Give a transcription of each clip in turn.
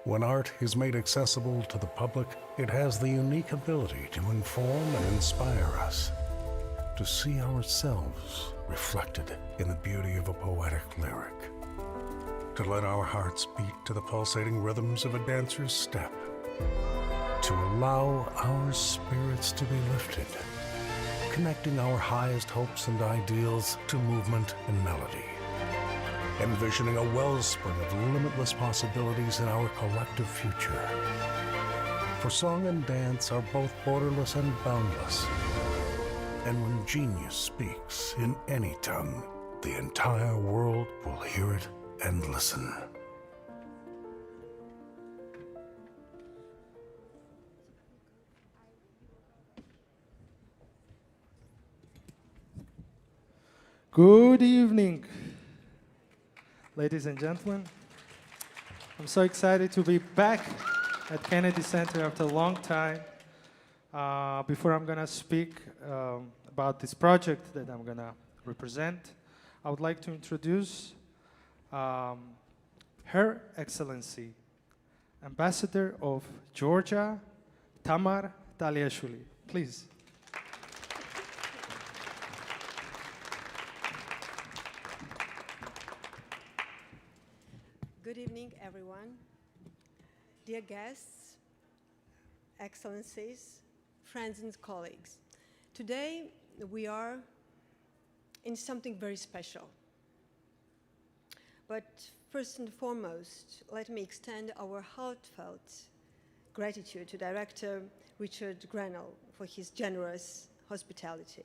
When art is made accessible to the public, it has the unique ability to inform and inspire us, to see ourselves reflected in the beauty of a poetic lyric, to let our hearts beat to the pulsating rhythms of a dancer's step, to allow our spirits to be lifted, connecting our highest hopes and ideals to movement and melody, envisioning a wellspring of limitless possibilities in our collective future. For song and dance are both borderless and boundless. And when genius speaks in any tongue, the entire world will hear it and listen. Good evening, ladies and gentlemen. I'm so excited to be back at Kennedy Center after a long time. Before I'm gonna speak about this project that I'm gonna represent, I would like to introduce Her Excellency, Ambassador of Georgia, Tamar Taliashvili. Please. Good evening, everyone. Dear guests, excellencies, friends and colleagues. Today, we are in something very special. But first and foremost, let me extend our heartfelt gratitude to Director Richard Grenell for his generous hospitality,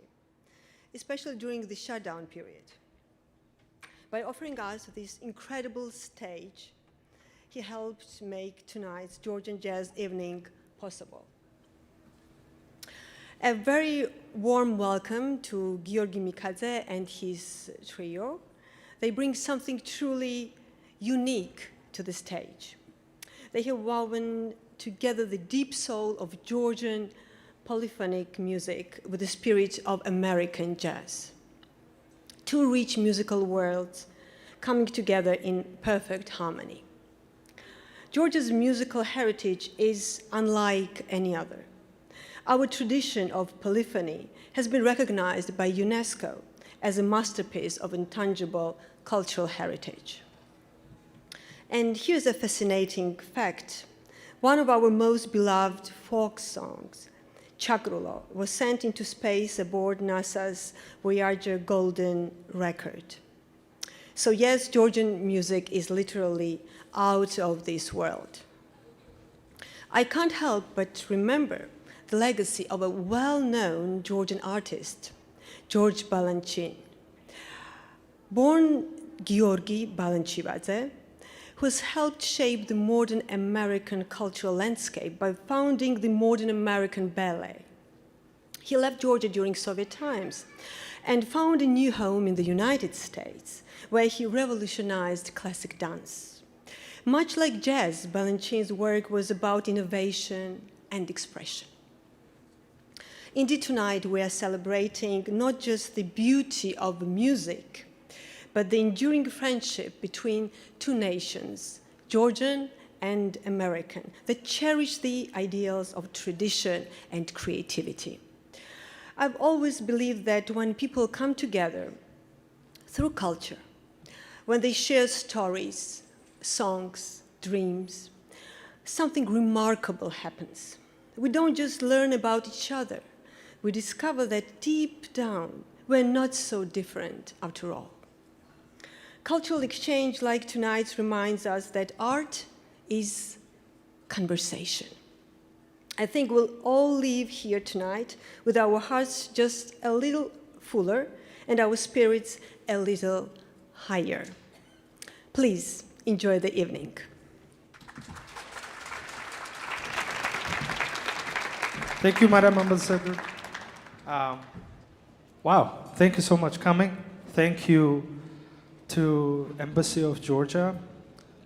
especially during the shutdown period. By offering us this incredible stage, he helped make tonight's Georgian jazz evening possible. A very warm welcome to Giorgi Mikadze and his trio. They bring something truly unique to the stage. They have woven together the deep soul of Georgian polyphonic music with the spirit of American jazz. Two rich musical worlds coming together in perfect harmony. Georgia's musical heritage is unlike any other. Our tradition of polyphony has been recognized by UNESCO as a masterpiece of intangible cultural heritage. And here's a fascinating fact. One of our most beloved folk songs, Chakrulo, was sent into space aboard NASA's Voyager Golden record. So yes, Georgian music is literally out of this world. I can't help but remember the legacy of a well-known Georgian artist, George Balanchine. Born Giorgi Mikadze, who has helped shape the modern American cultural landscape by founding the Modern American Ballet. He left Georgia during Soviet times and found a new home in the United States, where he revolutionized classic dance. Much like jazz, Balanchine's work was about innovation and expression. Indeed, tonight we are celebrating not just the beauty of music, but the enduring friendship between two nations, Georgian and American, that cherish the ideals of tradition and creativity. I've always believed that when people come together through culture, when they share stories, songs, dreams, something remarkable happens. We don't just learn about each other. We discover that deep down, we're not so different after all. Cultural exchange like tonight's reminds us that art is conversation. I think we'll all leave here tonight with our hearts just a little fuller and our spirits a little higher. Please enjoy the evening. Thank you, Madam Ambassador. Wow, thank you so much for coming. Thank you to Embassy of Georgia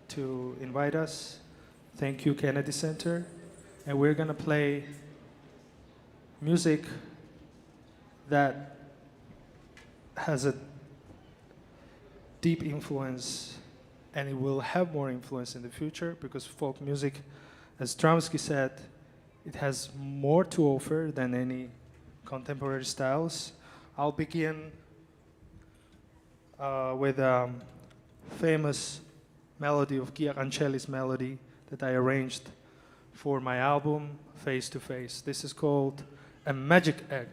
to invite us. Thank you, Kennedy Center. And we're gonna play music that has a deep influence and it will have more influence in the future because folk music, as Stromsky said, it has more to offer than any contemporary styles. I'll begin with a famous melody of Chiarancelli's melody that I arranged for my album, Face to Face. This is called A Magic Egg.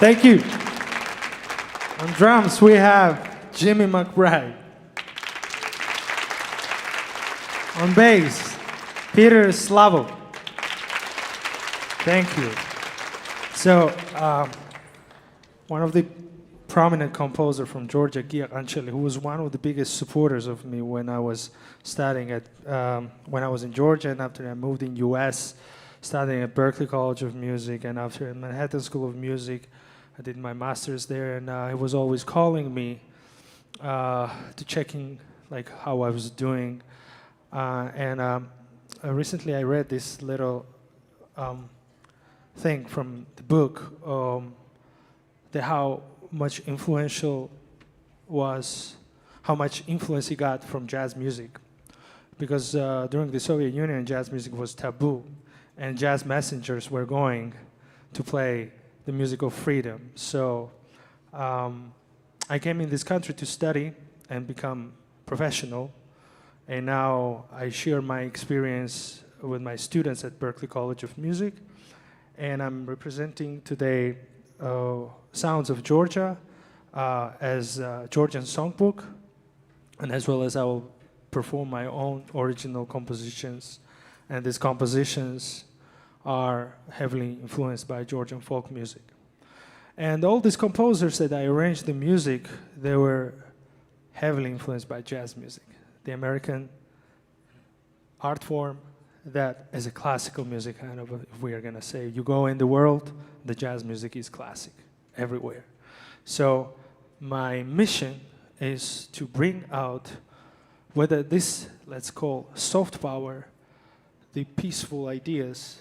Thank you. On drums, we have Jimmy McBride. On bass, Peter Slavo. Thank you. So, one of the prominent composer from Georgia, actually, who was one of the biggest supporters of me when I was studying at, when I was in Georgia, and after I moved in US studying at Berklee College of Music, and after at Manhattan School of Music, I did my master's there, and he was always calling me to checking like how I was doing. Recently I read this little thing from the book, how much influence he got from jazz music. Because during the Soviet Union, jazz music was taboo, and jazz messengers were going to play the music of freedom. So I came in this country to study and become professional, and now I share my experience with my students at Berklee College of Music, and I'm representing today Sounds of Georgia as a Georgian songbook, and as well as I will perform my own original compositions, and these compositions are heavily influenced by Georgian folk music. And all these composers that I arranged the music, they were heavily influenced by jazz music, the American art form that is a classical music, kind of, if we are gonna say. You go in the world, the jazz music is classic everywhere. So my mission is to bring out whether this, let's call soft power, the peaceful ideas,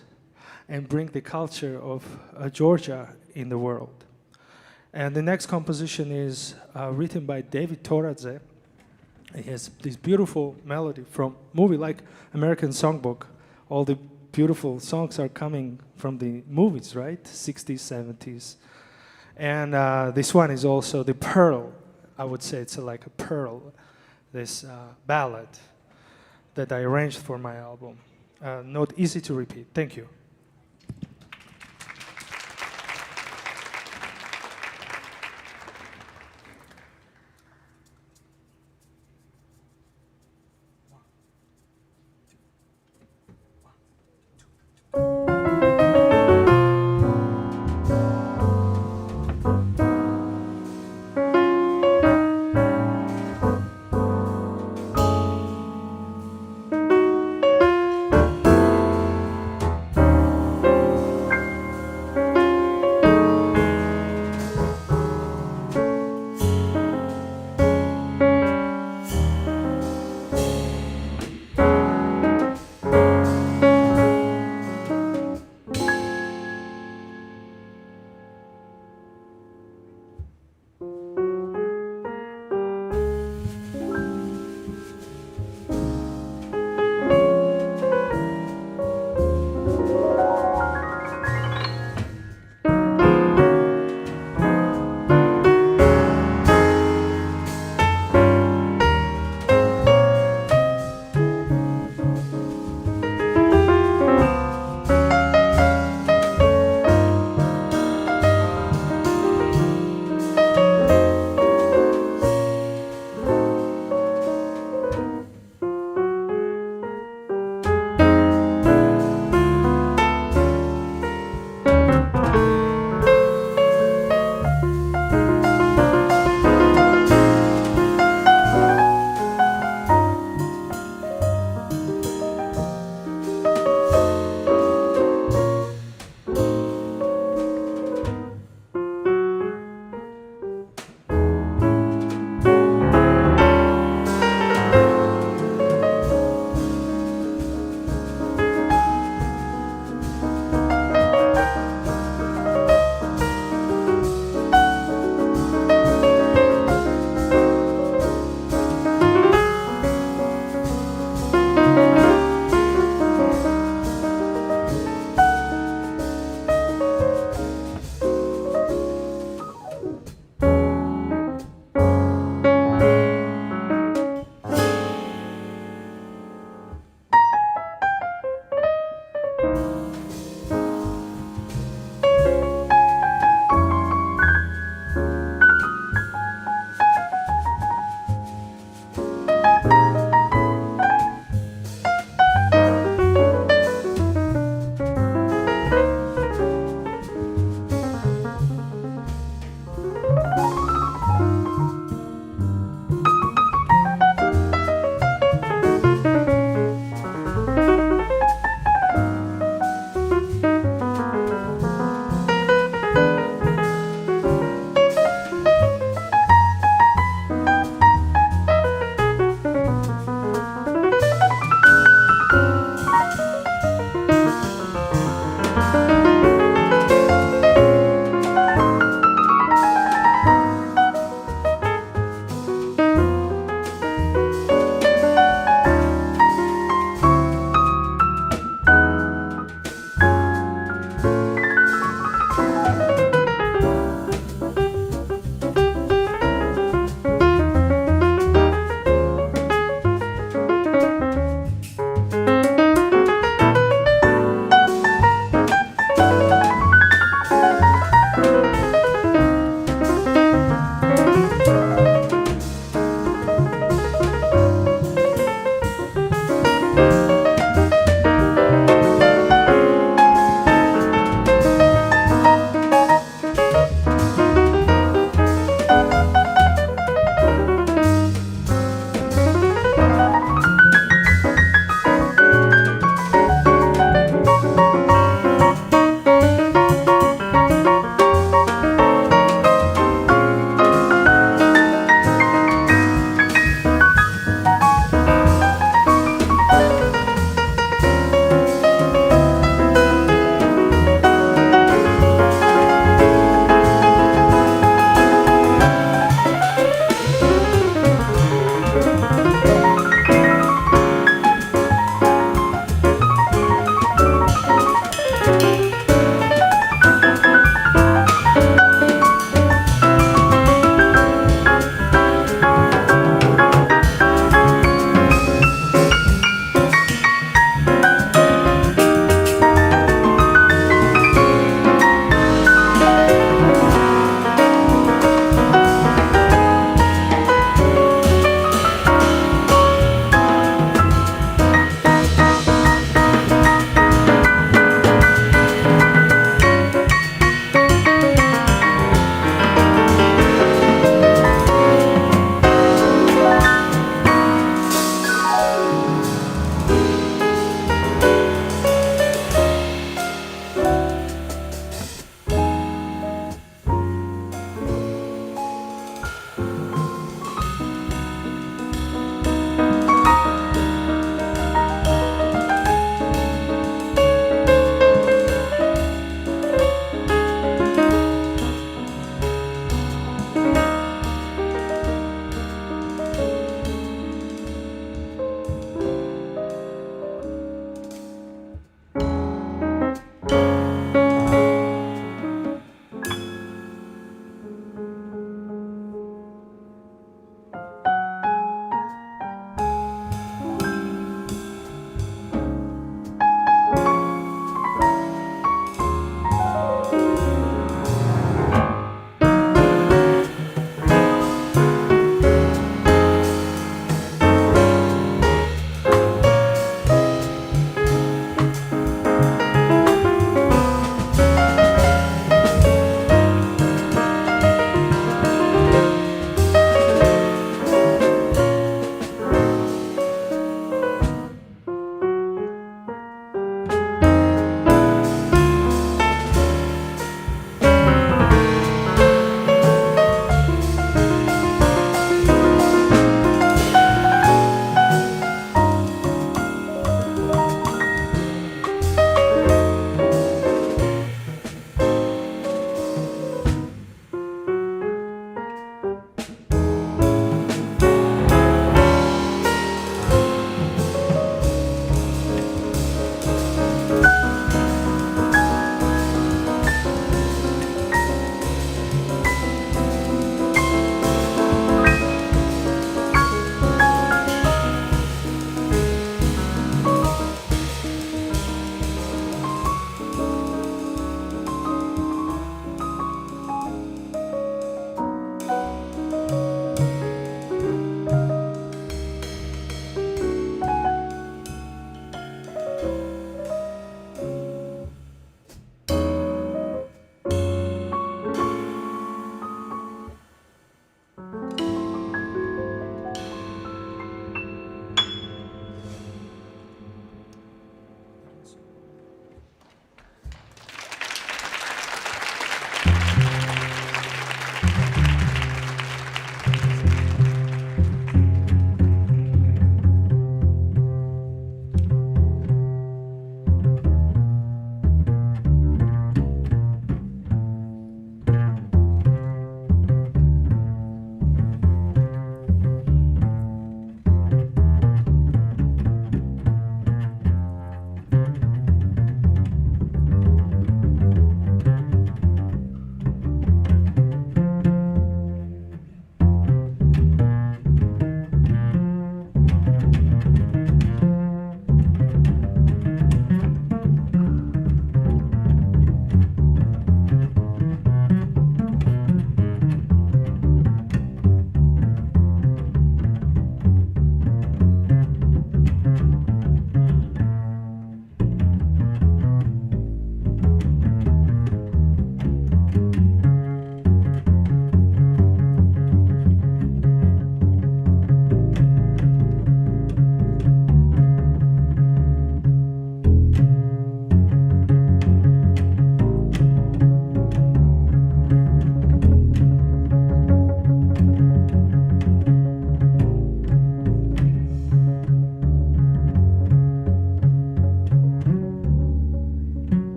and bring the culture of Georgia in the world. And the next composition is written by David Toradze. He has this beautiful melody from movie like American Songbook. All the beautiful songs are coming from the movies, right? 60s, 70s. And this one is also the pearl. I would say it's like a pearl, this ballad that I arranged for my album. Not easy to repeat. Thank you.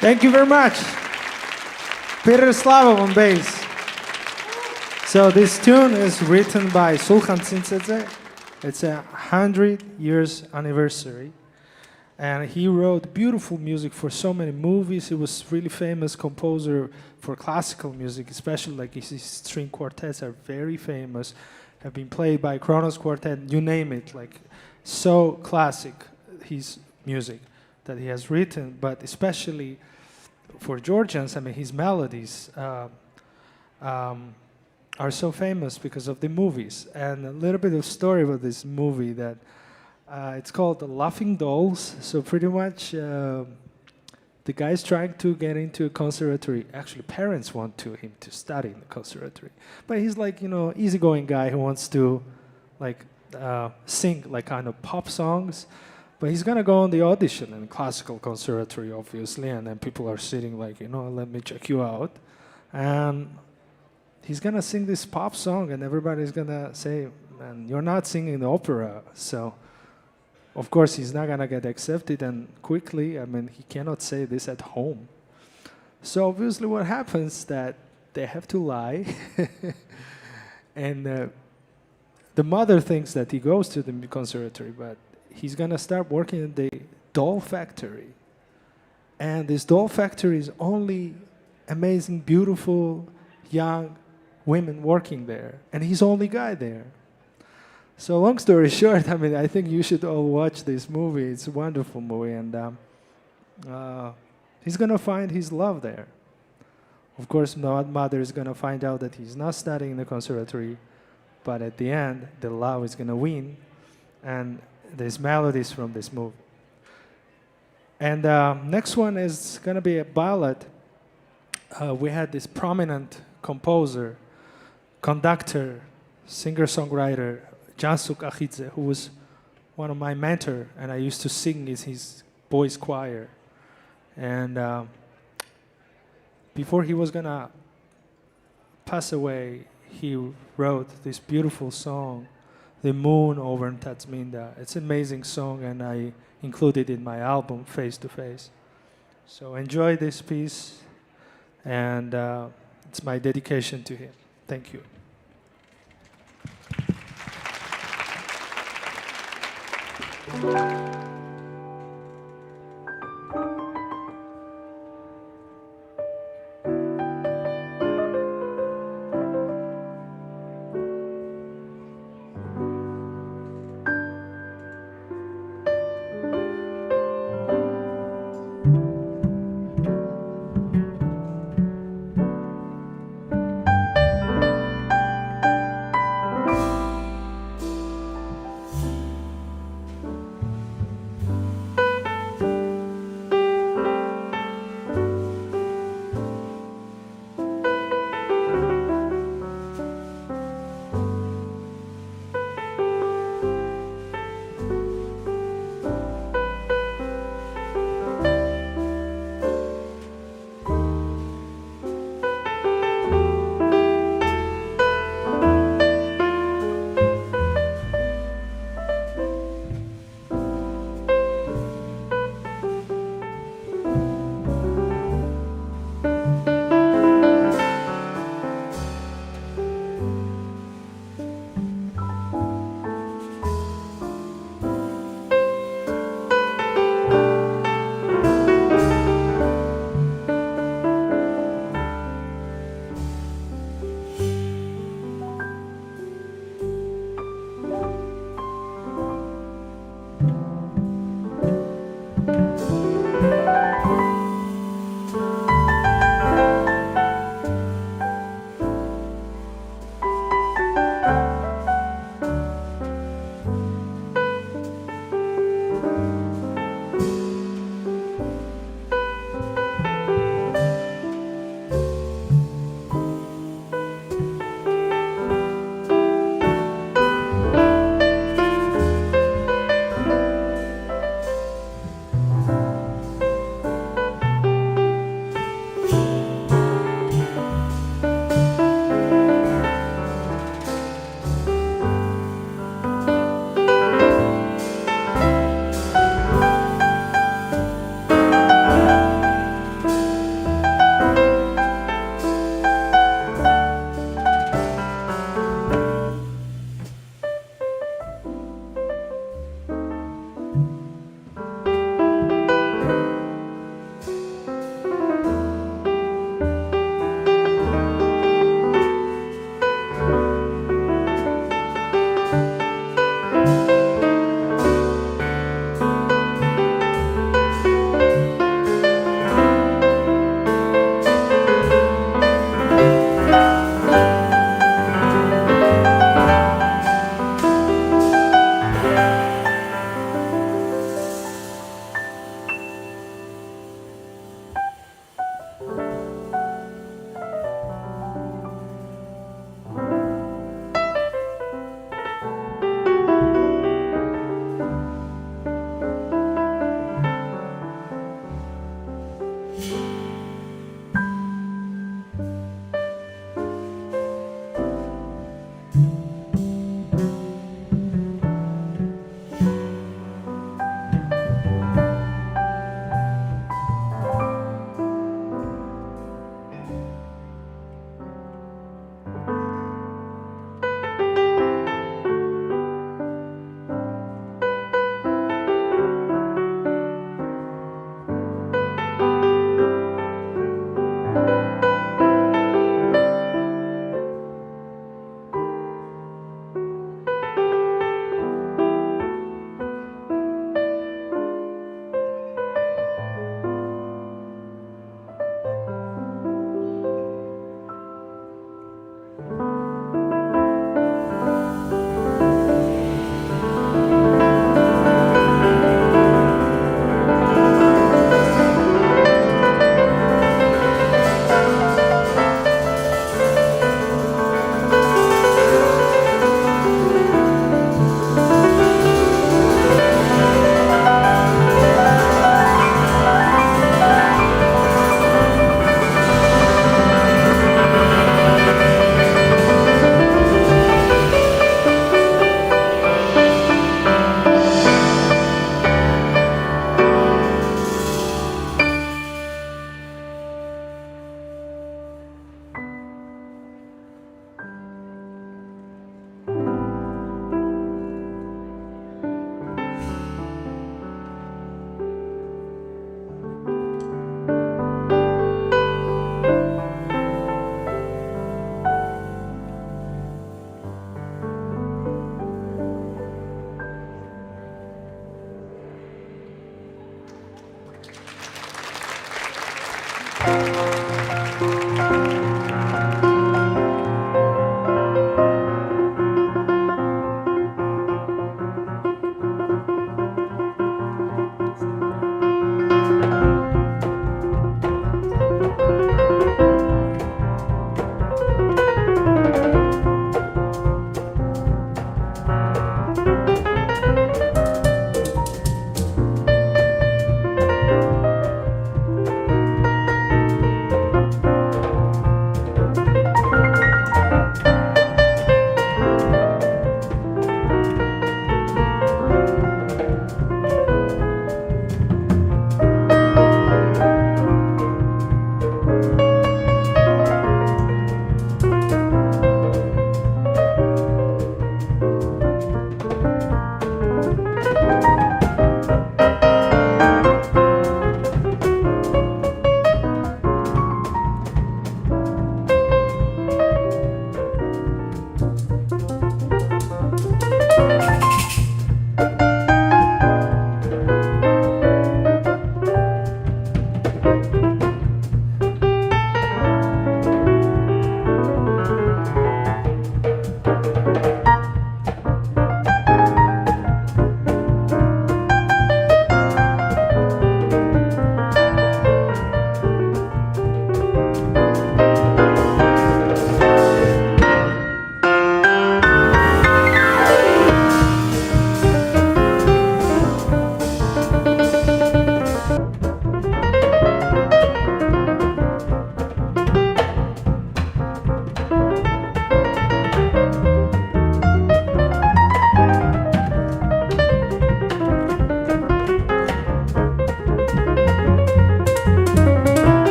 Thank you very much. Peter Slavov on bass. So this tune is written by Sulkhan Tsintsetse. It's a 100 years anniversary. And he wrote beautiful music for so many movies. He was really famous composer for classical music, especially like his string quartets are very famous, have been played by Kronos Quartet, you name it, like so classic, his music that he has written, but especially for Georgians, I mean, his melodies are so famous because of the movies. And a little bit of story about this movie that it's called The Laughing Dolls. So pretty much the guy's trying to get into a conservatory. Actually, parents want him to study in the conservatory. But he's like, you know, easygoing guy who wants to like sing like kind of pop songs. But he's gonna go on the audition in classical conservatory, obviously, and then people are sitting like, you know, let me check you out. And he's gonna sing this pop song and everybody's gonna say, man, you're not singing the opera. So of course, he's not going to get accepted, and quickly, I mean, he cannot say this at home. So obviously what happens that they have to lie, and the mother thinks that he goes to the conservatory, but he's going to start working in the doll factory. And this doll factory is only amazing, beautiful, young women working there, and he's the only guy there. So long story short, I mean, I think you should all watch this movie. It's a wonderful movie, and he's gonna find his love there. Of course, mother is gonna find out that he's not studying in the conservatory, but at the end, the love is gonna win, and there's melodies from this movie. And next one is gonna be a ballad. We had this prominent composer, conductor, singer-songwriter, Jansuk Akhidze, who was one of my mentors, and I used to sing in his boys' choir. And before he was gonna pass away, he wrote this beautiful song, The Moon over Tatsminda. It's an amazing song, and I included it in my album, Face to Face. So enjoy this piece, and it's my dedication to him. Thank you.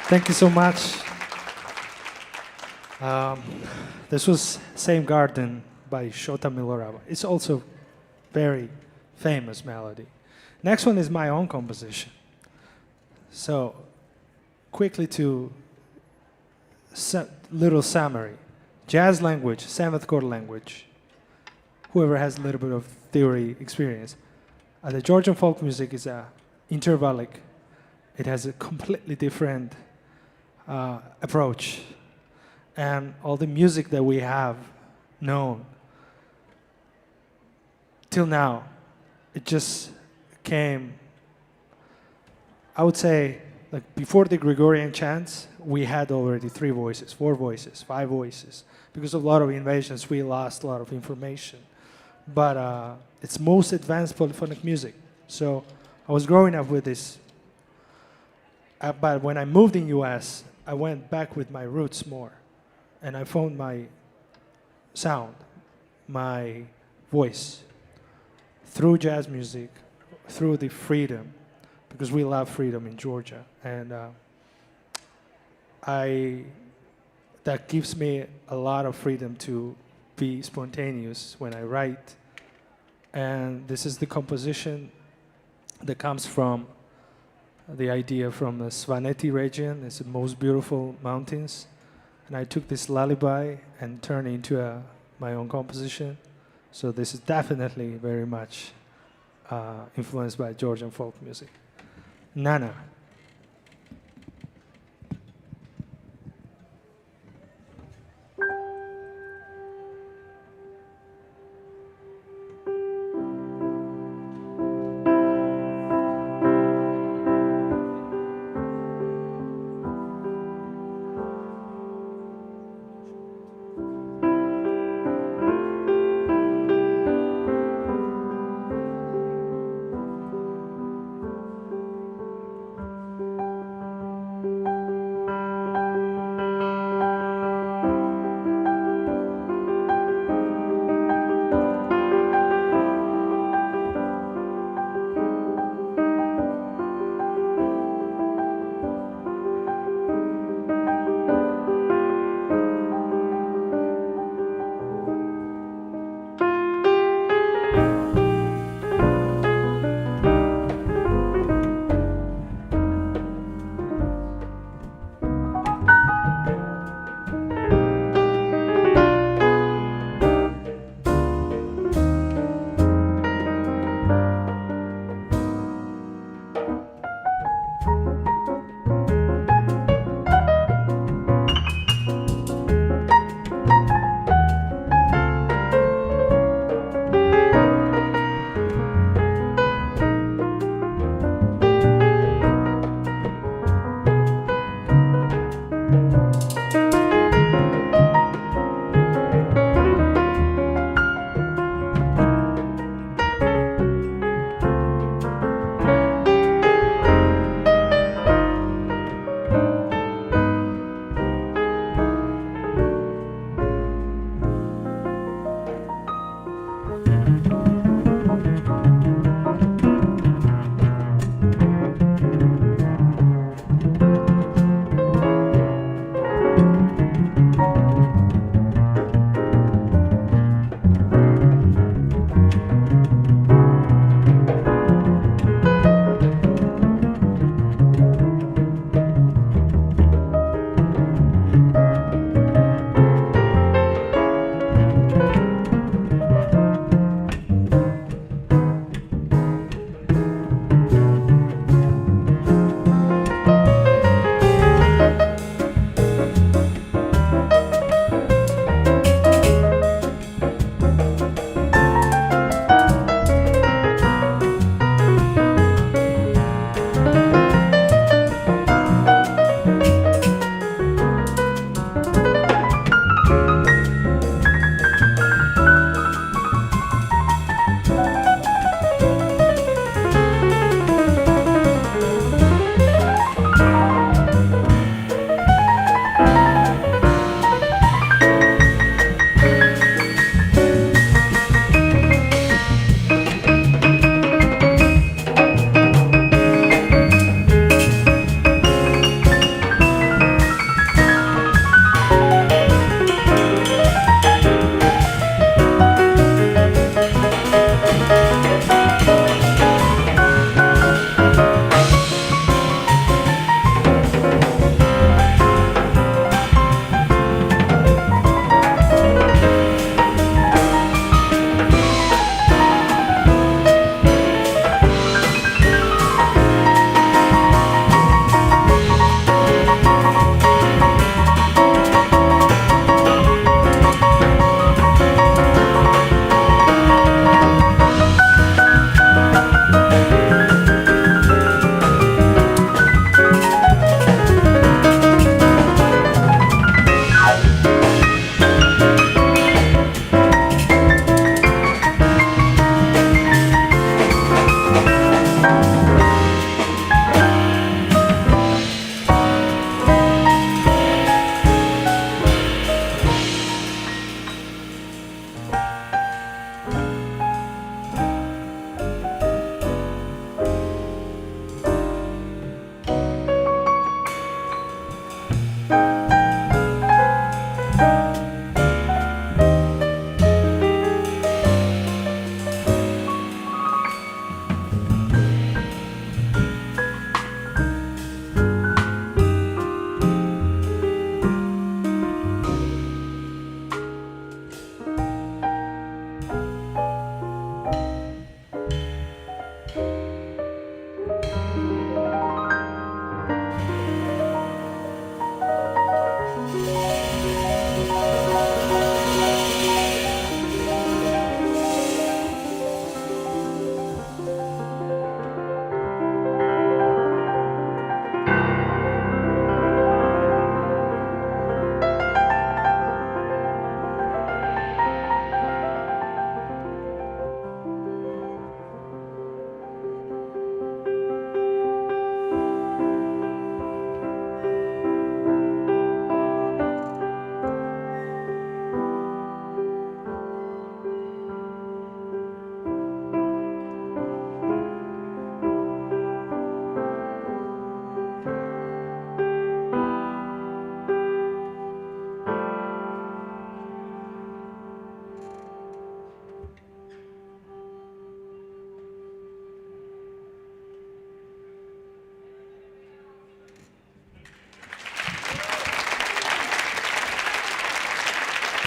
Thank you so much. This was Same Garden by Shota Milorava. It's also very famous melody. Next one is my own composition. So, quickly to little summary. Jazz language, seventh chord language. Whoever has a little bit of theory experience. The Georgian folk music is intervallic. It has a completely different approach. And all the music that we have known till now, it just came, I would say, like before the Gregorian chants, we had already 3 voices, 4 voices, 5 voices. Because of a lot of invasions, we lost a lot of information. But it's most advanced polyphonic music. So I was growing up with this. But when I moved in US, I went back with my roots more. And I found my sound, my voice, through jazz music, through the freedom, because we love freedom in Georgia. And that gives me a lot of freedom to be spontaneous when I write. And this is the composition that comes from the idea from the Svaneti region. It's the most beautiful mountains. And I took this lullaby and turned it into my own composition. So this is definitely very much influenced by Georgian folk music. Nana.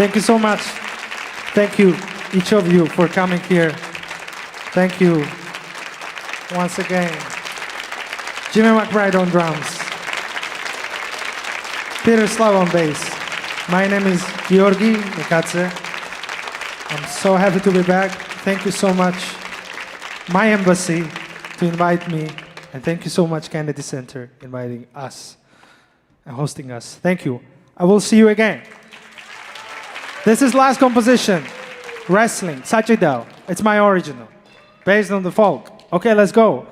Thank you so much. Thank you, each of you, for coming here. Thank you once again. Jimmy McBride on drums. Peter Slav on bass. My name is Giorgi Mikadze. I'm so happy to be back. Thank you so much, my embassy, to invite me. And thank you so much, Kennedy Center, inviting us and hosting us. Thank you. I will see you again. This is last composition, Wrestling, Sachidao. It's my original, based on the folk. Okay, let's go.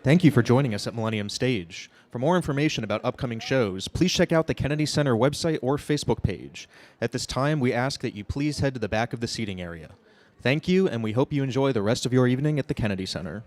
Thank you for joining us at Millennium Stage. For more information about upcoming shows, please check out the Kennedy Center website or Facebook page. At this time, we ask that you please head to the back of the seating area. Thank you, and we hope you enjoy the rest of your evening at the Kennedy Center.